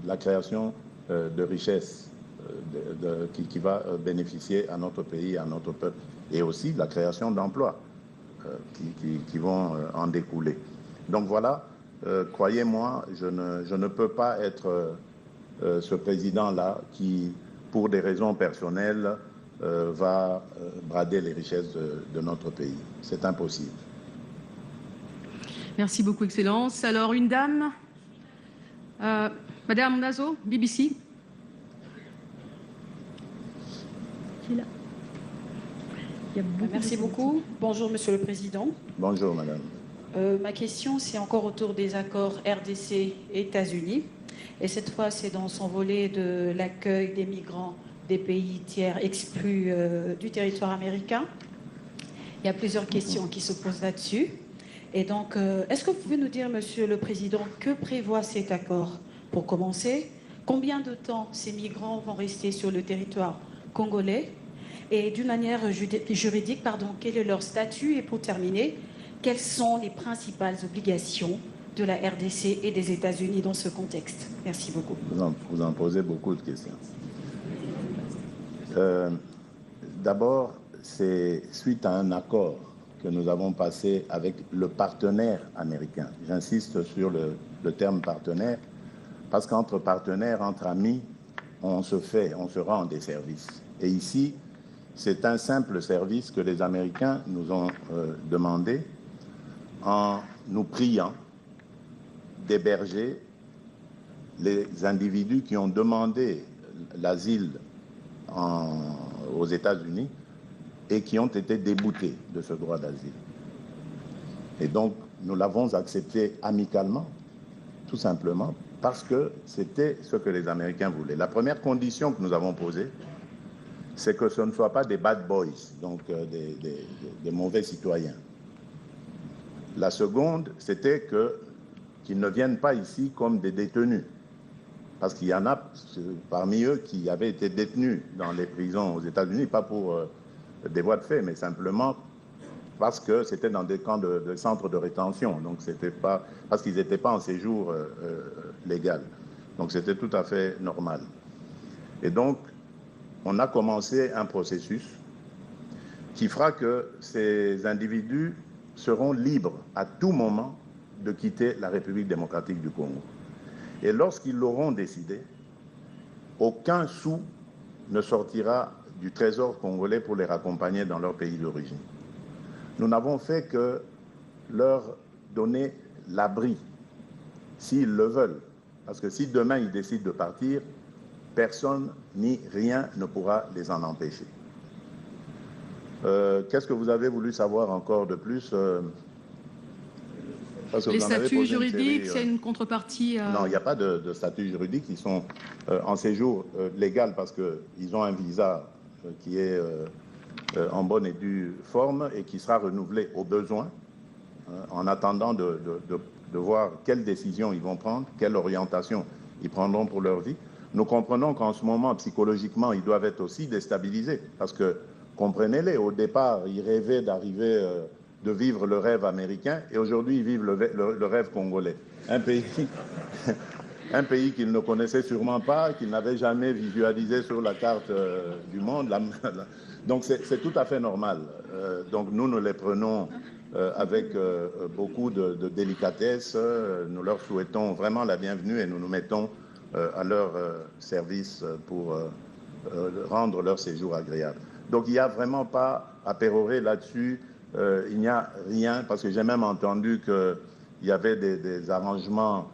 la création de richesses qui va bénéficier à notre pays, à notre peuple, et aussi la création d'emplois qui vont en découler. Donc voilà, croyez-moi, je ne peux pas être ce président-là qui, pour des raisons personnelles, va brader les richesses de notre pays. C'est impossible. Merci beaucoup, Excellence. Alors, une dame, Madame Nazo, BBC. Merci beaucoup. Bonjour, Monsieur le Président. Bonjour, Madame. Ma question, c'est encore autour des accords RDC et États-Unis. Et cette fois, c'est dans son volet de l'accueil des migrants des pays tiers exclus du territoire américain. Il y a plusieurs questions qui se posent là-dessus. Et donc, est-ce que vous pouvez nous dire, Monsieur le Président, que prévoit cet accord? Pour commencer, combien de temps ces migrants vont rester sur le territoire congolais? Et d'une manière juridique, quel est leur statut? Et pour terminer, quelles sont les principales obligations de la RDC et des États-Unis dans ce contexte? Merci beaucoup. Vous en posez beaucoup de questions. D'abord, c'est suite à un accord que nous avons passé avec le partenaire américain. J'insiste sur le terme partenaire, parce qu'entre partenaires, entre amis, on se rend des services. Et ici, c'est un simple service que les Américains nous ont demandé en nous priant d'héberger les individus qui ont demandé l'asile aux États-Unis et qui ont été déboutés de ce droit d'asile. Et donc, nous l'avons accepté amicalement, tout simplement, parce que c'était ce que les Américains voulaient. La première condition que nous avons posée, c'est que ce ne soient pas des bad boys, donc des mauvais citoyens. La seconde, c'était qu'ils ne viennent pas ici comme des détenus. Parce qu'il y en a parmi eux qui avaient été détenus dans les prisons aux États-Unis, pas pour des voies de fait, mais simplement parce que c'était dans des camps de centres de rétention. Donc c'était pas parce qu'ils n'étaient pas en séjour légal. Donc c'était tout à fait normal. Et donc, on a commencé un processus qui fera que ces individus seront libres à tout moment de quitter la République démocratique du Congo. Et lorsqu'ils l'auront décidé, aucun sou ne sortira du trésor congolais pour les raccompagner dans leur pays d'origine. Nous n'avons fait que leur donner l'abri, s'ils le veulent. Parce que si demain ils décident de partir, personne ni rien ne pourra les en empêcher. Qu'est-ce que vous avez voulu savoir encore de plus Les statuts juridiques, c'est une contrepartie Non, il n'y a pas de statut juridique. Ils sont en séjour légal parce qu'ils ont un visa qui est en bonne et due forme et qui sera renouvelé au besoin, en attendant de voir quelles décisions ils vont prendre, quelle orientation ils prendront pour leur vie. Nous comprenons qu'en ce moment, psychologiquement, ils doivent être aussi déstabilisés parce que, comprenez-les, au départ, ils rêvaient d'arriver, de vivre le rêve américain et aujourd'hui, ils vivent le rêve congolais. Un pays qu'ils ne connaissaient sûrement pas, qu'ils n'avaient jamais visualisé sur la carte du monde. Donc, c'est tout à fait normal. Donc, nous les prenons avec beaucoup de délicatesse. Nous leur souhaitons vraiment la bienvenue et nous nous mettons à leur service pour rendre leur séjour agréable. Donc il n'y a vraiment pas à pérorer là-dessus, il n'y a rien, parce que j'ai même entendu qu'il y avait des arrangements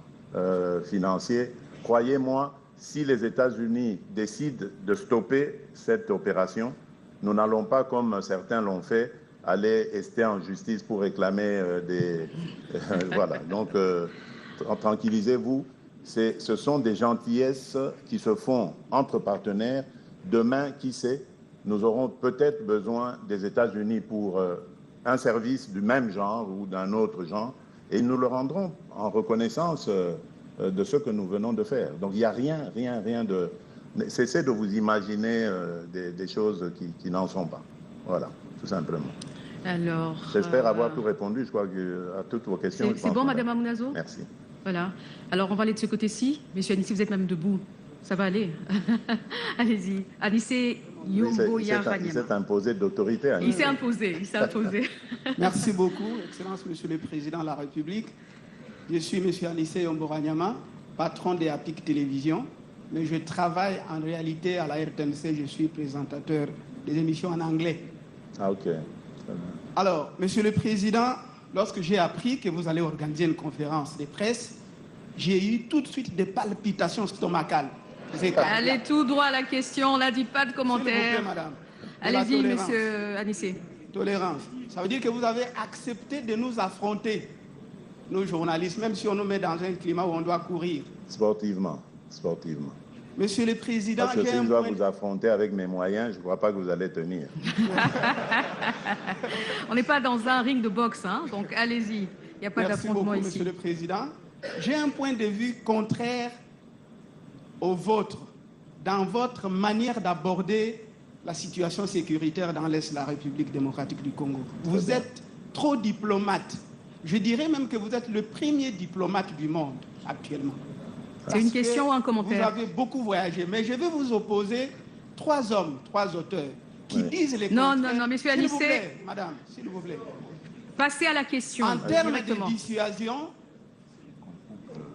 financiers. Croyez-moi, si les États-Unis décident de stopper cette opération, nous n'allons pas, comme certains l'ont fait, aller ester en justice pour réclamer des... voilà, donc tranquillisez-vous. Ce sont des gentillesses qui se font entre partenaires. Demain, qui sait, nous aurons peut-être besoin des États-Unis pour un service du même genre ou d'un autre genre, et nous le rendrons en reconnaissance de ce que nous venons de faire. Donc il n'y a rien de... Cessez de vous imaginer des choses qui n'en sont pas. Voilà, tout simplement. Alors... J'espère avoir tout répondu, je crois, à toutes vos questions. C'est bon, Madame Amunazo? Merci. Voilà. Alors, on va aller de ce côté-ci. Monsieur Anissé, vous êtes même debout. Ça va aller. Allez-y. Anissé Yombo-Yaranyama. Il s'est imposé d'autorité. Il s'est imposé. Il s'est imposé. Merci beaucoup, Excellence Monsieur le Président de la République. Je suis Monsieur Anissé Yombo-Yaranyama, patron des APIC Télévision, mais je travaille en réalité à la RTNC. Je suis présentateur des émissions en anglais. Ah, ok. Alors, Monsieur le Président, lorsque j'ai appris que vous allez organiser une conférence de presse, j'ai eu tout de suite des palpitations stomacales. Allez tout droit à la question, on n'a dit pas de commentaires. S'il vous plaît, madame. Allez-y, monsieur Anissé. Tolérance. Ça veut dire que vous avez accepté de nous affronter, nos journalistes, même si on nous met dans un climat où on doit courir. Sportivement. Sportivement. Monsieur le Président, parce que si je dois vous affronter avec mes moyens, je ne crois pas que vous allez tenir. On n'est pas dans un ring de boxe, hein, donc allez-y. Il n'y a pas d'affrontement ici. Monsieur le Président. J'ai un point de vue contraire au vôtre dans votre manière d'aborder la situation sécuritaire dans l'Est de la République démocratique du Congo. Vous êtes trop diplomate. Je dirais même que vous êtes le premier diplomate du monde actuellement. C'est une question ou un commentaire? Vous avez beaucoup voyagé, mais je vais vous opposer 3 hommes, 3 auteurs qui disent les contraires. Non, monsieur Anissé. S'il vous plaît, madame, s'il vous plaît. Passez à la question. En termes de dissuasion,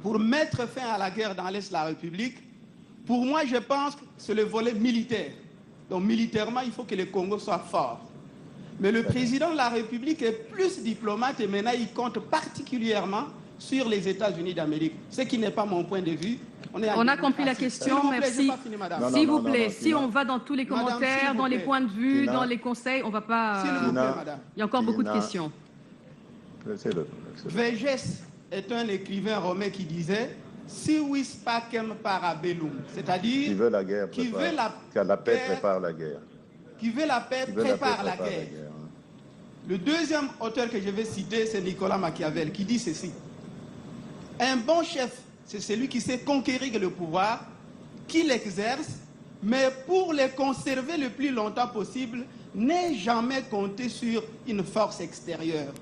pour mettre fin à la guerre dans l'Est de la République, pour moi, je pense que c'est le volet militaire. Donc, militairement, il faut que le Congo soit fort. Mais le président de la République est plus diplomate et maintenant, il compte particulièrement sur les États-Unis d'Amérique. Ce qui n'est pas mon point de vue. On a compris la question, merci. S'il vous plaît, si on va dans tous les commentaires, dans les points de vue, dans les conseils, on ne va pas... S'il vous plaît, madame. Il y a encore beaucoup de questions. Végès est un écrivain romain qui disait « Si vis pacem parabellum », c'est-à-dire qui veut la guerre, la paix prépare la guerre. Qui veut la paix prépare la guerre. Le deuxième auteur que je vais citer, c'est Nicolas Machiavel, qui dit ceci. Un bon chef, c'est celui qui sait conquérir le pouvoir, qui l'exerce, mais pour le conserver le plus longtemps possible, n'est jamais compté sur une force extérieure.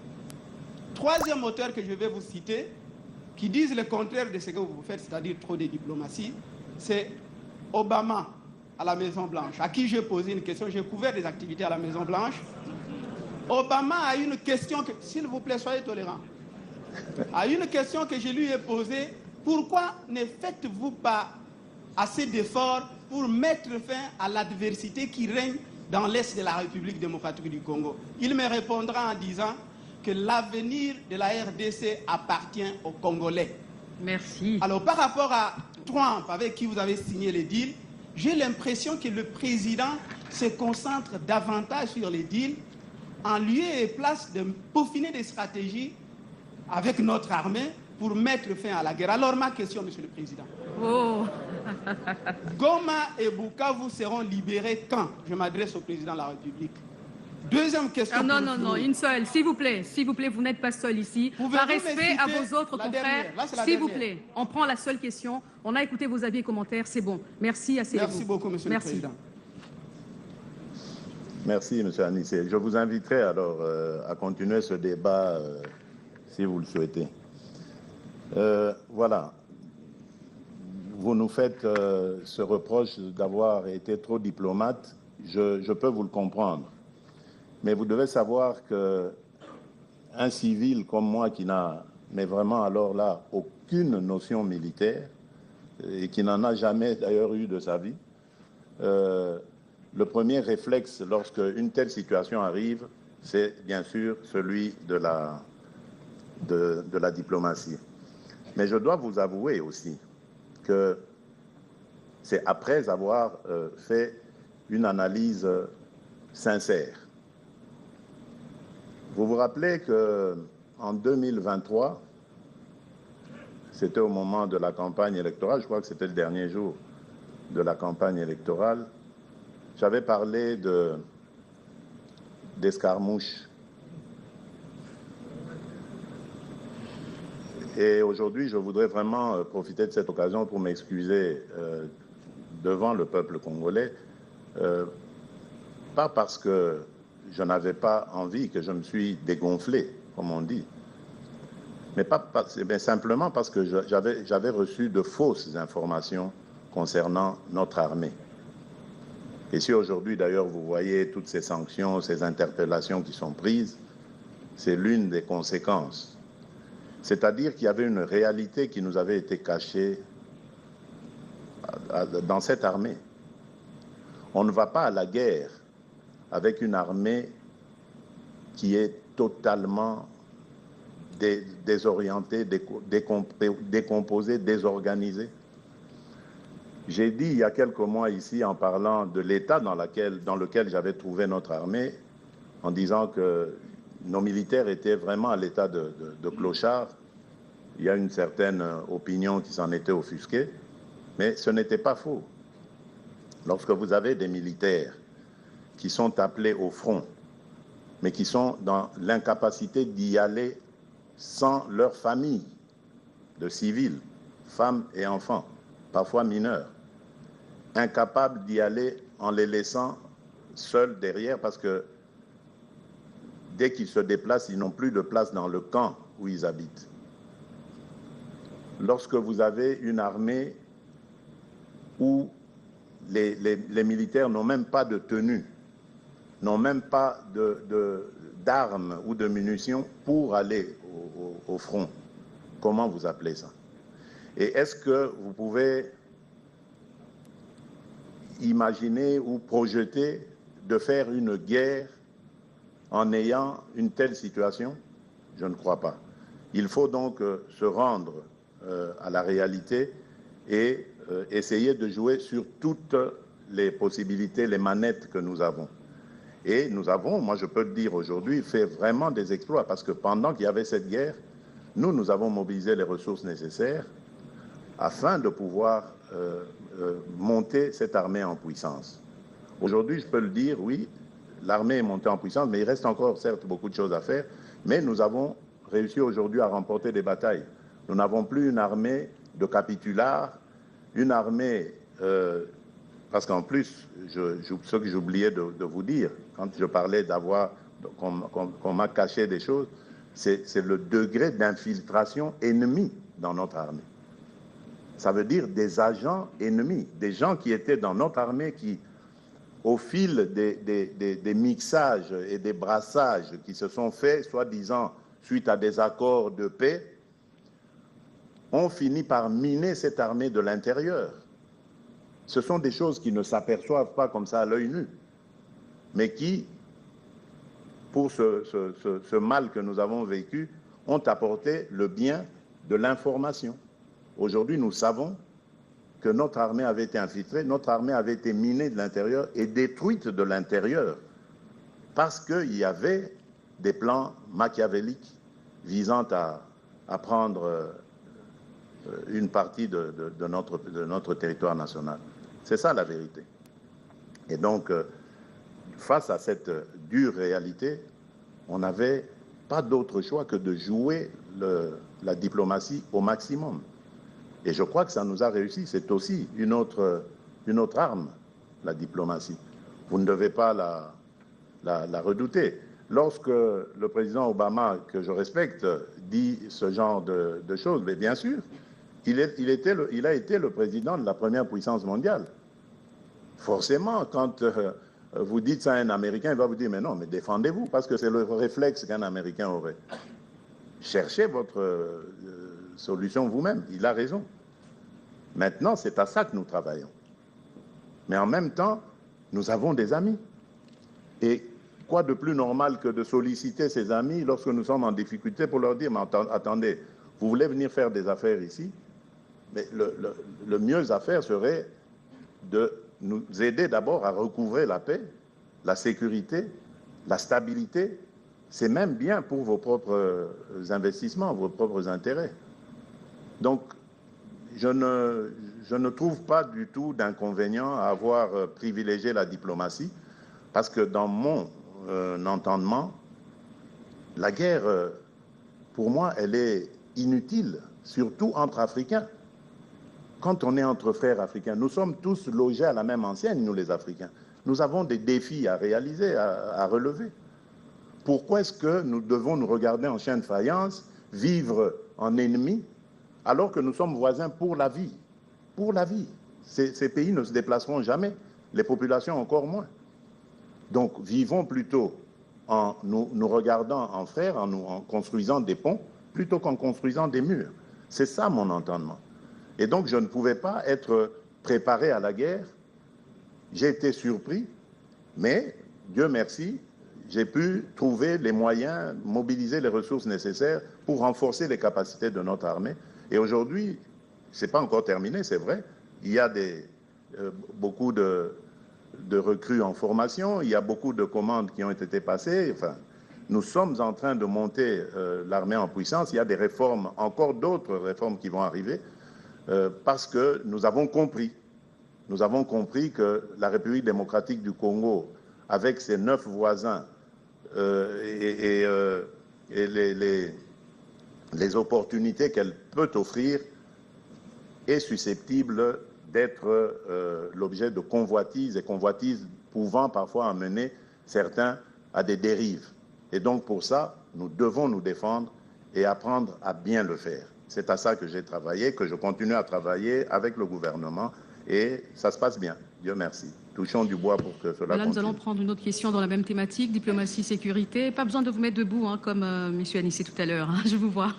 Troisième auteur que je vais vous citer, qui disent le contraire de ce que vous faites, c'est-à-dire trop de diplomatie, c'est Obama à la Maison-Blanche, à qui j'ai posé une question. J'ai couvert des activités à la Maison-Blanche. Obama a une question, s'il vous plaît, soyez tolérants, a une question que je lui ai posée. Pourquoi ne faites-vous pas assez d'efforts pour mettre fin à l'adversité qui règne dans l'Est de la République démocratique du Congo? Il me répondra en disant que l'avenir de la RDC appartient aux Congolais. Merci. Alors, par rapport à Trump, avec qui vous avez signé les deals, j'ai l'impression que le président se concentre davantage sur les deals en lieu et place de peaufiner des stratégies avec notre armée pour mettre fin à la guerre. Alors, ma question, Monsieur le Président. Oh. Goma et Bukavu seront libérés quand? Je m'adresse au Président de la République. Deuxième question. Non, une seule. S'il vous plaît, vous n'êtes pas seul ici. Par respect à vos autres confrères, s'il vous plaît, on prend la seule question. On a écouté vos avis et commentaires, c'est bon. Merci, asseyez-vous. Merci beaucoup, Monsieur le Président. Merci, Monsieur Anissé. Je vous inviterai alors à continuer ce débat si vous le souhaitez. Voilà. Vous nous faites ce reproche d'avoir été trop diplomate. Je peux vous le comprendre. Mais vous devez savoir qu'un civil comme moi qui n'a, mais vraiment alors là, aucune notion militaire et qui n'en a jamais d'ailleurs eu de sa vie, le premier réflexe lorsque une telle situation arrive, c'est bien sûr celui de la diplomatie. Mais je dois vous avouer aussi que c'est après avoir fait une analyse sincère. Vous vous rappelez qu'en 2023, c'était au moment de la campagne électorale, je crois que c'était le dernier jour de la campagne électorale, j'avais parlé d'escarmouches. Et aujourd'hui, je voudrais vraiment profiter de cette occasion pour m'excuser devant le peuple congolais, pas parce que je n'avais pas envie, que je me suis dégonflé, comme on dit, Mais simplement parce que j'avais reçu de fausses informations concernant notre armée. Et si aujourd'hui, d'ailleurs, vous voyez toutes ces sanctions, ces interpellations qui sont prises, c'est l'une des conséquences. C'est-à-dire qu'il y avait une réalité qui nous avait été cachée dans cette armée. On ne va pas à la guerre avec une armée qui est totalement désorientée, décomposée, désorganisée. J'ai dit il y a quelques mois ici, en parlant de l'état dans lequel j'avais trouvé notre armée, en disant que nos militaires étaient vraiment à l'état de clochard. Il y a une certaine opinion qui s'en était offusquée, mais ce n'était pas faux. Lorsque vous avez des militaires qui sont appelés au front, mais qui sont dans l'incapacité d'y aller sans leur famille de civils, femmes et enfants, parfois mineurs, incapables d'y aller en les laissant seuls derrière parce que dès qu'ils se déplacent, ils n'ont plus de place dans le camp où ils habitent. Lorsque vous avez une armée où les militaires n'ont même pas de tenue, n'ont même pas d'armes ou de munitions pour aller au front, comment vous appelez ça? Et est-ce que vous pouvez imaginer ou projeter de faire une guerre en ayant une telle situation? Je ne crois pas. Il faut donc se rendre à la réalité et essayer de jouer sur toutes les possibilités, les manettes que nous avons. Et nous avons, moi je peux le dire aujourd'hui, fait vraiment des exploits parce que pendant qu'il y avait cette guerre, nous avons mobilisé les ressources nécessaires afin de pouvoir monter cette armée en puissance. Aujourd'hui, je peux le dire, oui, l'armée est montée en puissance, mais il reste encore certes beaucoup de choses à faire, mais nous avons réussi aujourd'hui à remporter des batailles. Nous n'avons plus une armée de capitulars, une armée, parce qu'en plus, ce que j'oubliais de vous dire, quand je parlais qu'on m'a caché des choses, c'est le degré d'infiltration ennemie dans notre armée. Ça veut dire des agents ennemis, des gens qui étaient dans notre armée qui, au fil des mixages et des brassages qui se sont faits, soi-disant suite à des accords de paix, ont fini par miner cette armée de l'intérieur. Ce sont des choses qui ne s'aperçoivent pas comme ça à l'œil nu, mais qui, pour ce mal que nous avons vécu, ont apporté le bien de l'information. Aujourd'hui, nous savons que notre armée avait été infiltrée, notre armée avait été minée de l'intérieur et détruite de l'intérieur parce qu'il y avait des plans machiavéliques visant à prendre une partie de notre territoire national. C'est ça la vérité. Et donc, face à cette dure réalité, on n'avait pas d'autre choix que de jouer la diplomatie au maximum. Et je crois que ça nous a réussi. C'est aussi une autre arme, la diplomatie. Vous ne devez pas la redouter. Lorsque le président Obama, que je respecte, dit ce genre de choses, mais bien sûr, il a été le président de la première puissance mondiale. Forcément, quand vous dites ça à un Américain, il va vous dire « mais non, mais défendez-vous » parce que c'est le réflexe qu'un Américain aurait. Cherchez votre solution vous-même, il a raison. Maintenant, c'est à ça que nous travaillons. Mais en même temps, nous avons des amis. Et quoi de plus normal que de solliciter ces amis lorsque nous sommes en difficulté pour leur dire « mais attendez, vous voulez venir faire des affaires ici ?» Mais le mieux à faire serait de nous aider d'abord à recouvrer la paix, la sécurité, la stabilité. C'est même bien pour vos propres investissements, vos propres intérêts. Donc, je ne trouve pas du tout d'inconvénient à avoir privilégié la diplomatie, parce que dans mon entendement, la guerre, pour moi, elle est inutile, surtout entre Africains. Quand on est entre frères africains, nous sommes tous logés à la même enseigne, nous les Africains. Nous avons des défis à réaliser, à relever. Pourquoi est-ce que nous devons nous regarder en chien de faïence, vivre en ennemis alors que nous sommes voisins pour la vie. Pour la vie. Ces pays ne se déplaceront jamais, les populations encore moins. Donc vivons plutôt en nous regardant en frères, en construisant des ponts, plutôt qu'en construisant des murs. C'est ça mon entendement. Et donc je ne pouvais pas être préparé à la guerre. J'ai été surpris, mais Dieu merci, j'ai pu trouver les moyens, mobiliser les ressources nécessaires pour renforcer les capacités de notre armée. Et aujourd'hui, ce n'est pas encore terminé, c'est vrai. Il y a beaucoup de recrues en formation, il y a beaucoup de commandes qui ont été passées. Enfin, nous sommes en train de monter l'armée en puissance. Il y a des réformes, encore d'autres réformes qui vont arriver, parce que nous avons compris que la République démocratique du Congo, avec ses 9 voisins et les opportunités qu'elle peut offrir, est susceptible d'être l'objet de convoitises, et convoitises pouvant parfois amener certains à des dérives. Et donc pour ça, nous devons nous défendre et apprendre à bien le faire. C'est à ça que j'ai travaillé, que je continue à travailler avec le gouvernement, et ça se passe bien, Dieu merci. Touchons du bois pour que cela voilà, continue. Nous allons prendre une autre question dans la même thématique, diplomatie, sécurité. Pas besoin de vous mettre debout, hein, comme M. Anissé tout à l'heure, hein, je vous vois.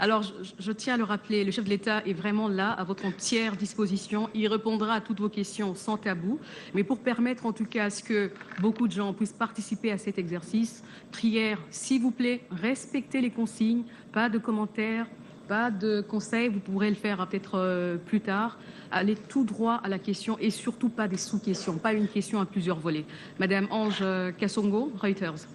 Alors, je tiens à le rappeler, le chef de l'État est vraiment là, à votre entière disposition. Il répondra à toutes vos questions sans tabou. Mais pour permettre en tout cas à ce que beaucoup de gens puissent participer à cet exercice, prière, s'il vous plaît, respectez les consignes, pas de commentaires, pas de conseils, vous pourrez le faire peut-être plus tard. Allez tout droit à la question et surtout pas des sous-questions, pas une question à plusieurs volets. Madame Ange Kassongo, Reuters.